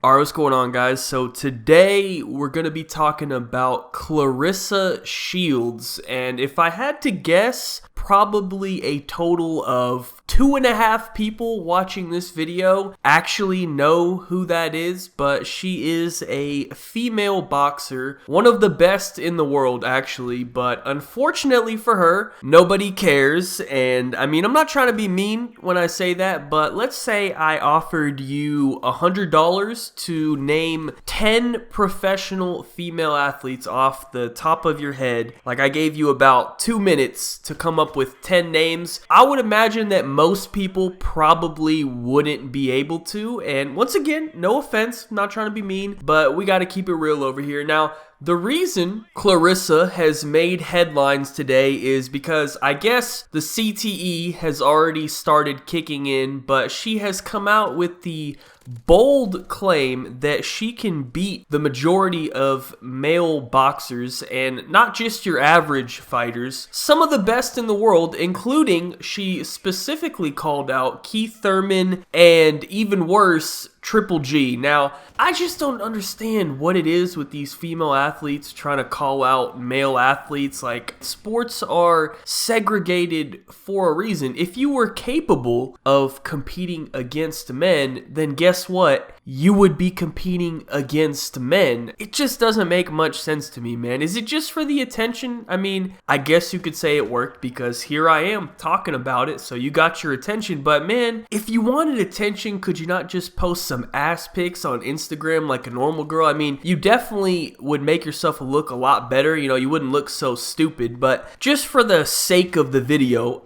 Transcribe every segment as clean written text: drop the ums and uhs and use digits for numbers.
Alright, what's going on, guys? So today we're going to be talking about Claressa Shields, and if I had to guess, probably a total of 2.5 people watching this video actually know who that is, but she is a female boxer, one of the best in the world actually, but unfortunately for her, nobody cares. And I mean, I'm not trying to be mean when I say that, but let's say I offered you $100 to name 10 professional female athletes off the top of your head. Like, I gave you about 2 minutes to come up with 10 names. I would imagine that most people probably wouldn't be able to. And once again, no offense, I'm not trying to be mean, but we got to keep it real over here. Now, the reason Claressa has made headlines today is because I guess the CTE has already started kicking in, but she has come out with the bold claim that she can beat the majority of male boxers, and not just your average fighters, some of the best in the world, including, she specifically called out Keith Thurman and, even worse, Triple G. Now, I just don't understand what it is with these female athletes trying to call out male athletes. Like, sports are segregated for a reason. If you were capable of competing against men, then guess what? You would be competing against men. It just doesn't make much sense to me, man. Is it just for the attention? I mean, I guess you could say it worked because here I am talking about it, so you got your attention. But man, if you wanted attention, could you not just post some ass pics on Instagram like a normal girl? I mean, you definitely would make yourself look a lot better. You know, you wouldn't look so stupid. But just for the sake of the video,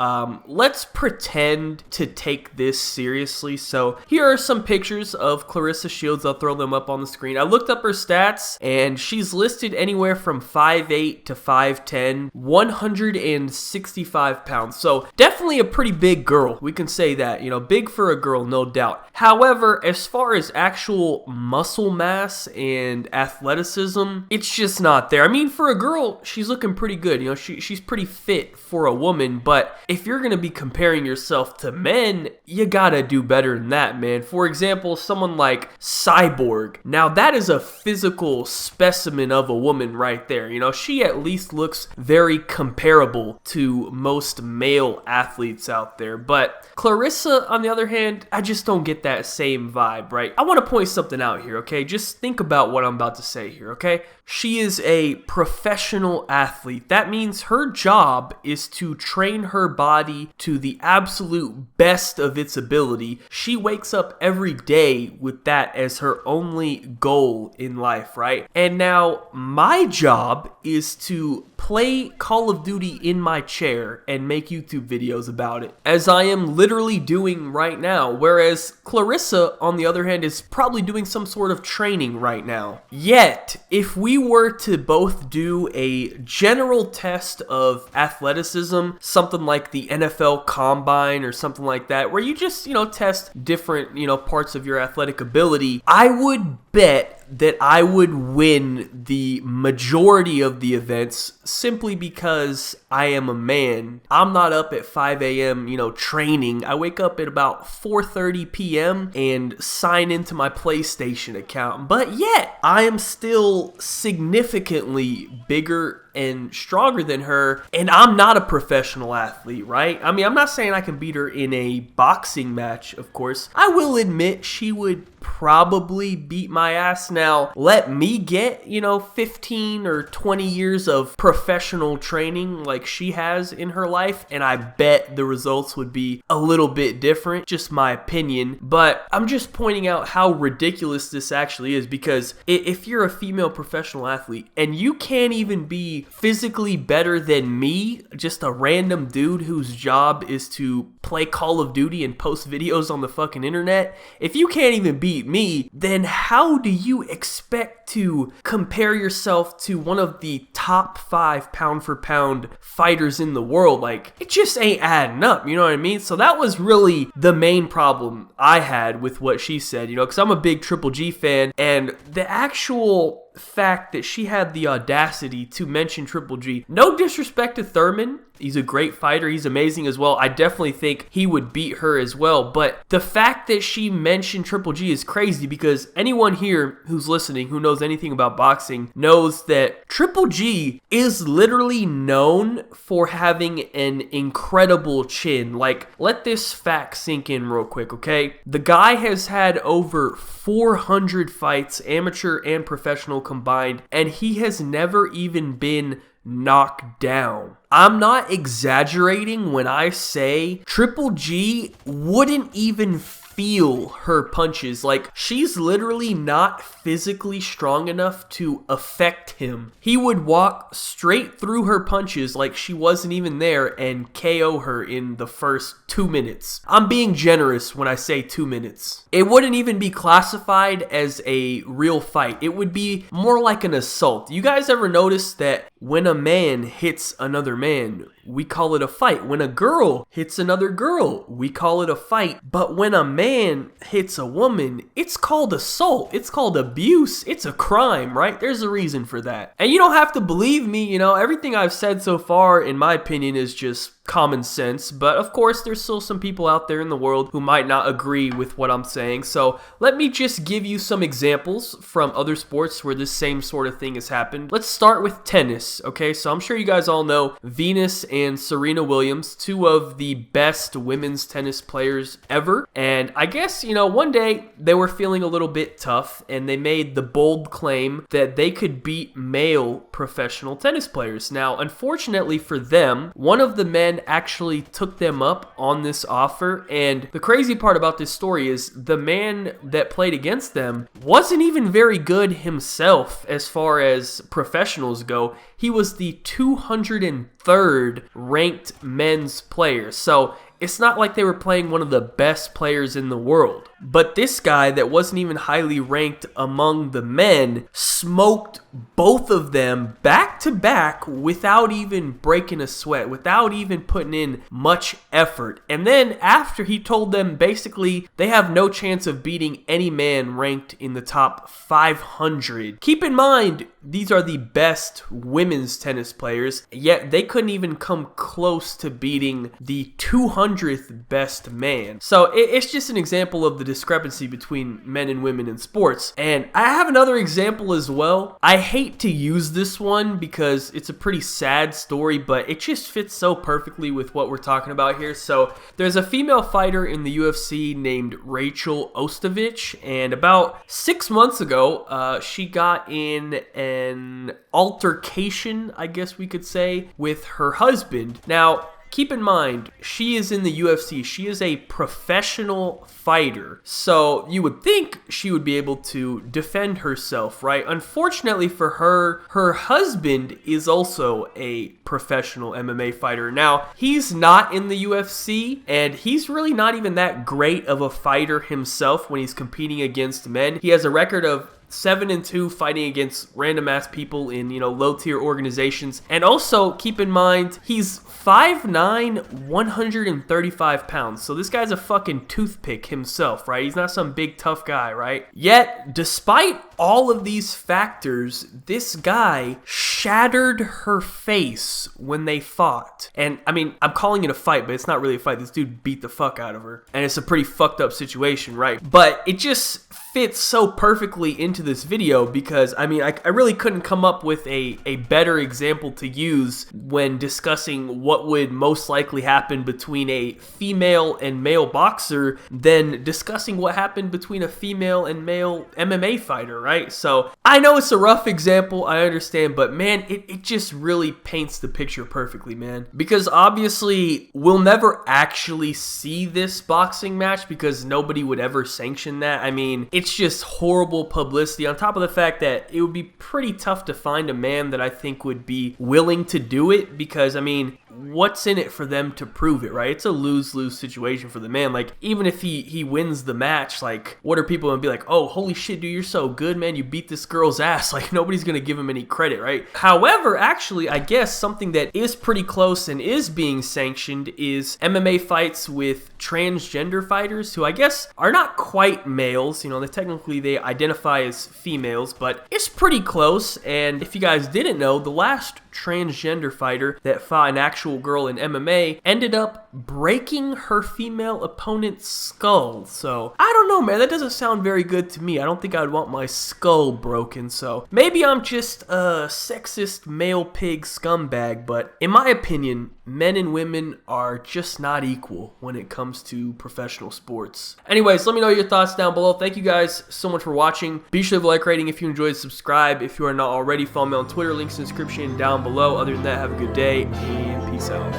let's pretend to take this seriously. So here are some pictures of Claressa Shields. I'll throw them up on the screen. I looked up her stats, and she's listed anywhere from 5'8 to 5'10, 165 pounds. So definitely a pretty big girl. We can say that, you know, big for a girl, no doubt. However, as far as actual muscle mass and athleticism, it's just not there. I mean, for a girl, she's looking pretty good. You know, she's pretty fit for a woman, but if you're going to be comparing yourself to men, you gotta do better than that, man. For example, someone like Cyborg. Now, that is a physical specimen of a woman right there. You know, she at least looks very comparable to most male athletes out there. But Claressa, on the other hand, I just don't get that same vibe, right? I want to point something out here, okay? Just think about what I'm about to say here, okay? She is a professional athlete. That means her job is to train her body to the absolute best of its ability. She wakes up every day with that as her only goal in life, right? And now my job is to play Call of Duty in my chair and make YouTube videos about it, as I am literally doing right now, whereas Claressa, on the other hand, is probably doing some sort of training right now. Yet, if we were to both do a general test of athleticism, something like the NFL Combine or something like that, where you just, you know, test different, you know, parts of your athletic ability, I would bet that I would win the majority of the events simply because I am a man. I'm not up at 5 a.m., you know, training. I wake up at about 4:30 p.m. and sign into my PlayStation account. But yet, I am still significantly bigger and stronger than her, and I'm not a professional athlete, right? I mean, I'm not saying I can beat her in a boxing match, of course. I will admit she would probably beat my ass. Now, let me get, you know, 15 or 20 years of professional training like she has in her life, and I bet the results would be a little bit different, just my opinion. But I'm just pointing out how ridiculous this actually is, because if you're a female professional athlete and you can't even be physically better than me, just a random dude whose job is to play Call of Duty and post videos on the fucking internet, if you can't even beat me, then how do you expect to compare yourself to one of the top 5 pound for pound fighters in the world? Like, it just ain't adding up, you know what I mean? So that was really the main problem I had with what she said, you know, because I'm a big Triple G fan, and the actual fact that she had the audacity to mention Triple G. No disrespect to Thurman, He's a great fighter. He's amazing as well. I definitely think he would beat her as well. But the fact that she mentioned Triple G is crazy, because anyone here who's listening who knows anything about boxing knows that Triple G is literally known for having an incredible chin. Like, let this fact sink in real quick, okay? The guy has had over 400 fights, amateur and professional combined, and he has never even been knocked down. I'm not exaggerating when I say Triple G wouldn't even feel her punches. Like, she's literally not physically strong enough to affect him. He would walk straight through her punches like she wasn't even there and KO her in the first 2 minutes. I'm being generous when I say 2 minutes. It wouldn't even be classified as a real fight. It would be more like an assault. You guys ever notice that when a man hits another man, we call it a fight? When a girl hits another girl, we call it a fight. But when a man hits a woman, it's called assault. It's called abuse. It's a crime, right? There's a reason for that. And you don't have to believe me, you know, everything I've said so far, in my opinion, is just common sense. But of course, there's still some people out there in the world who might not agree with what I'm saying. So let me just give you some examples from other sports where this same sort of thing has happened. Let's start with tennis, okay? So I'm sure you guys all know Venus and Serena Williams, two of the best women's tennis players ever. And I guess, you know, one day they were feeling a little bit tough and they made the bold claim that they could beat male professional tennis players. Now, unfortunately for them, one of the men actually took them up on this offer. And the crazy part about this story is the man that played against them wasn't even very good himself as far as professionals go. He was the 203rd ranked men's player. So it's not like they were playing one of the best players in the world. But this guy that wasn't even highly ranked among the men smoked both of them back to back without even breaking a sweat, without even putting in much effort. And then after, he told them basically they have no chance of beating any man ranked in the top 500. Keep in mind, these are the best women's tennis players, yet they couldn't even come close to beating the 200th best man. So it's just an example of the discrepancy between men and women in sports. And I have another example as well. I hate to use this one because it's a pretty sad story, but it just fits so perfectly with what we're talking about here. So there's a female fighter in the UFC named Rachel Ostovich, and about 6 months ago, she got in an altercation, I guess we could say, with her husband. Now, keep in mind, she is in the UFC. She is a professional fighter. So you would think she would be able to defend herself, right? Unfortunately for her, her husband is also a professional MMA fighter. Now, he's not in the UFC, and he's really not even that great of a fighter himself when he's competing against men. He has a record of 7-2 fighting against random ass people in, you know, low tier organizations. And also keep in mind, he's 5'9", 135 pounds. So this guy's a fucking toothpick himself, right? He's not some big tough guy, right? Yet, despite all of these factors, this guy shattered her face when they fought. And I mean, I'm calling it a fight, but it's not really a fight. This dude beat the fuck out of her. And it's a pretty fucked up situation, right? But it just fits so perfectly into this video because, I mean, I really couldn't come up with a better example to use when discussing what would most likely happen between a female and male boxer than discussing what happened between a female and male MMA fighter, right? So I know it's a rough example, I understand, but man, it just really paints the picture perfectly, man. Because obviously, we'll never actually see this boxing match because nobody would ever sanction that. I mean, it's just horrible publicity, on top of the fact that it would be pretty tough to find a man that I think would be willing to do it because, I mean, what's in it for them to prove it, right? It's a lose-lose situation for the man. Like, even if he wins the match, like, what are people gonna be like, oh, holy shit, dude, you're so good, man, you beat this girl's ass. Like, nobody's gonna give him any credit, right? However, actually, I guess something that is pretty close and is being sanctioned is MMA fights with transgender fighters who I guess are not quite males. You know, technically they identify as females, but it's pretty close. And if you guys didn't know, the last transgender fighter that fought an actual girl in MMA ended up breaking her female opponent's skull. So, I don't know, man. That doesn't sound very good to me. I don't think I'd want my skull broken. So, maybe I'm just a sexist male pig scumbag, but in my opinion, men and women are just not equal when it comes to professional sports. Anyways, let me know your thoughts down below. Thank you guys so much for watching. Be sure to leave a like rating if you enjoyed, subscribe if you are not already. Follow me on Twitter, links in the description down below. Other than that, have a good day and peace out.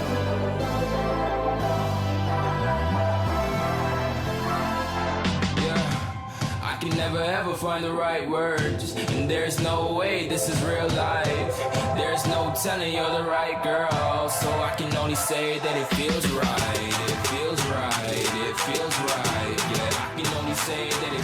Never ever find the right words, and there's no way this is real life. There's no telling you're the right girl, so I can only say that it feels right. It feels right, it feels right. Yeah, I can only say that it